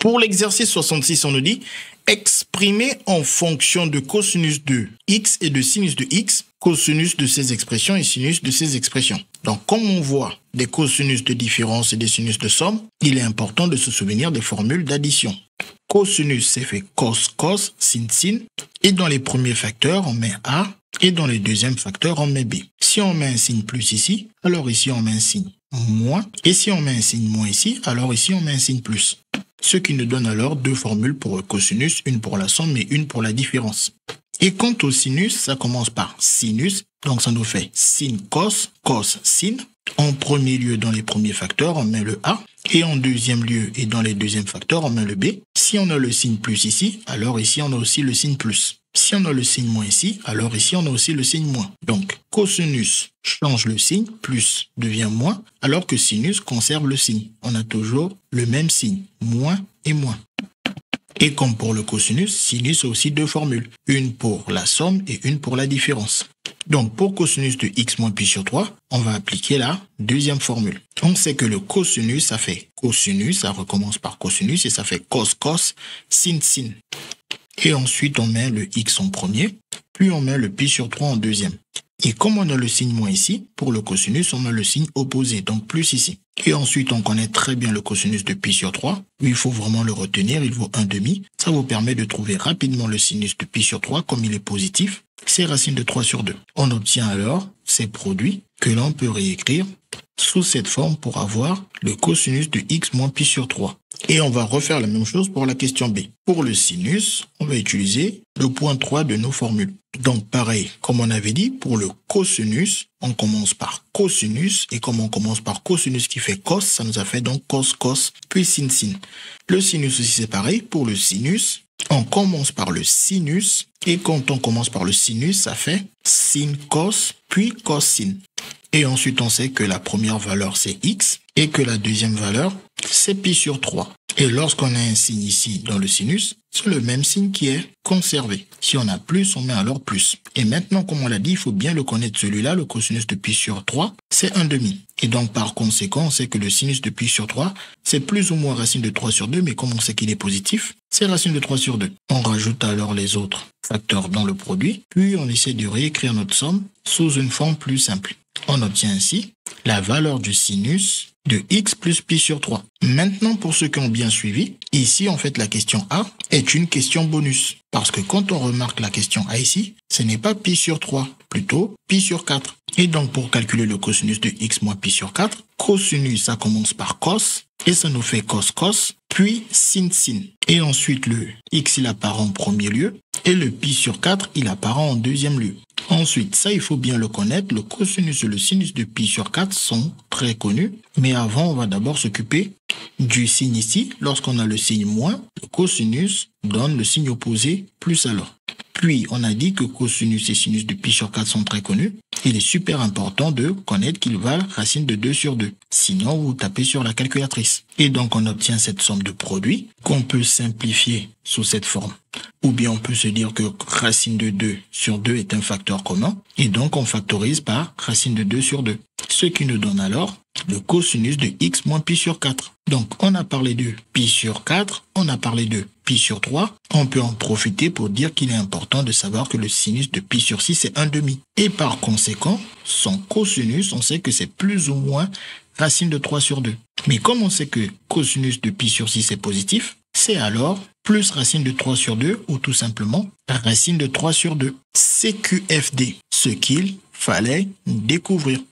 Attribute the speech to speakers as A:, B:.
A: Pour l'exercice 66, on nous dit exprimer en fonction de cosinus de x et de sinus de x, cosinus de ces expressions et sinus de ces expressions. Donc, comme on voit des cosinus de différence et des sinus de somme, il est important de se souvenir des formules d'addition. Cosinus, c'est fait cos, cos, sin, sin. Et dans les premiers facteurs, on met A. Et dans les deuxièmes facteurs, on met B. Si on met un signe plus ici, alors ici, on met un signe moins. Et si on met un signe moins ici, alors ici, on met un signe plus. Ce qui nous donne alors deux formules pour le cosinus, une pour la somme et une pour la différence. Et quant au sinus, ça commence par sinus. Donc, ça nous fait sin, cos, cos, sin. En premier lieu, dans les premiers facteurs, on met le A. Et en deuxième lieu et dans les deuxièmes facteurs, on met le B. Si on a le signe plus ici, alors ici, on a aussi le signe plus. Si on a le signe moins ici, alors ici, on a aussi le signe moins. Donc, cosinus change le signe, plus devient moins, alors que sinus conserve le signe. On a toujours le même signe, moins et moins. Et comme pour le cosinus, sinus a aussi deux formules, une pour la somme et une pour la différence. Donc, pour cosinus de x moins pi sur 3, on va appliquer la deuxième formule. On sait que le cosinus, ça fait cosinus, ça recommence par cosinus et ça fait cos, cos, sin, sin. Et ensuite, on met le x en premier, puis on met le pi sur 3 en deuxième. Et comme on a le signe moins ici, pour le cosinus, on a le signe opposé, donc plus ici. Et ensuite, on connaît très bien le cosinus de pi sur 3. Il faut vraiment le retenir, il vaut 1/2. Ça vous permet de trouver rapidement le sinus de pi sur 3, comme il est positif. C'est racine de 3 sur 2. On obtient alors ces produits que l'on peut réécrire sous cette forme pour avoir le cosinus de x moins pi sur 3. Et on va refaire la même chose pour la question B. Pour le sinus, on va utiliser le point 3 de nos formules. Donc pareil, comme on avait dit, pour le cosinus, on commence par cosinus. Et comme on commence par cosinus qui fait cos, ça nous a fait donc cos, cos, puis sin, sin. Le sinus aussi c'est pareil. Pour le sinus, on commence par le sinus. Et quand on commence par le sinus, ça fait sin, cos, puis cos, sin. Et ensuite, on sait que la première valeur, c'est x, et que la deuxième valeur, c'est pi sur 3. Et lorsqu'on a un signe ici dans le sinus, c'est le même signe qui est conservé. Si on a plus, on met alors plus. Et maintenant, comme on l'a dit, il faut bien le connaître celui-là, le cosinus de pi sur 3, c'est 1/2. Et donc, par conséquent, on sait que le sinus de pi sur 3, c'est plus ou moins racine de 3 sur 2, mais comme on sait qu'il est positif, c'est racine de 3 sur 2. On rajoute alors les autres facteurs dans le produit, puis on essaie de réécrire notre somme sous une forme plus simple. On obtient ainsi la valeur du sinus de x plus pi sur 3. Maintenant, pour ceux qui ont bien suivi, ici, en fait, la question A est une question bonus. Parce que quand on remarque la question A ici, ce n'est pas pi sur 3, plutôt pi sur 4. Et donc, pour calculer le cosinus de x moins pi sur 4, cosinus, ça commence par cos, et ça nous fait cos, cos, puis sin, sin. Et ensuite, le x, il apparaît en premier lieu, et le pi sur 4, il apparaît en deuxième lieu. Ensuite, ça, il faut bien le connaître, le cosinus et le sinus de pi sur 4 sont très connus. Mais avant, on va d'abord s'occuper du signe ici. Lorsqu'on a le signe moins, le cosinus donne le signe opposé plus alors. Puis, on a dit que cosinus et sinus de pi sur 4 sont très connus. Il est super important de connaître qu'ils valent racine de 2 sur 2. Sinon, vous tapez sur la calculatrice. Et donc, on obtient cette somme de produits qu'on peut simplifier sous cette forme. Ou bien on peut se dire que racine de 2 sur 2 est un facteur commun. Et donc, on factorise par racine de 2 sur 2. Ce qui nous donne alors le cosinus de x moins pi sur 4. Donc, on a parlé de pi sur 4, on a parlé de pi sur 3. On peut en profiter pour dire qu'il est important de savoir que le sinus de pi sur 6 est 1/2. Et par conséquent, son cosinus, on sait que c'est plus ou moins racine de 3 sur 2. Mais comme on sait que cosinus de pi sur 6 est positif, c'est alors plus racine de 3 sur 2 ou tout simplement racine de 3 sur 2. CQFD, ce qu'il fallait découvrir.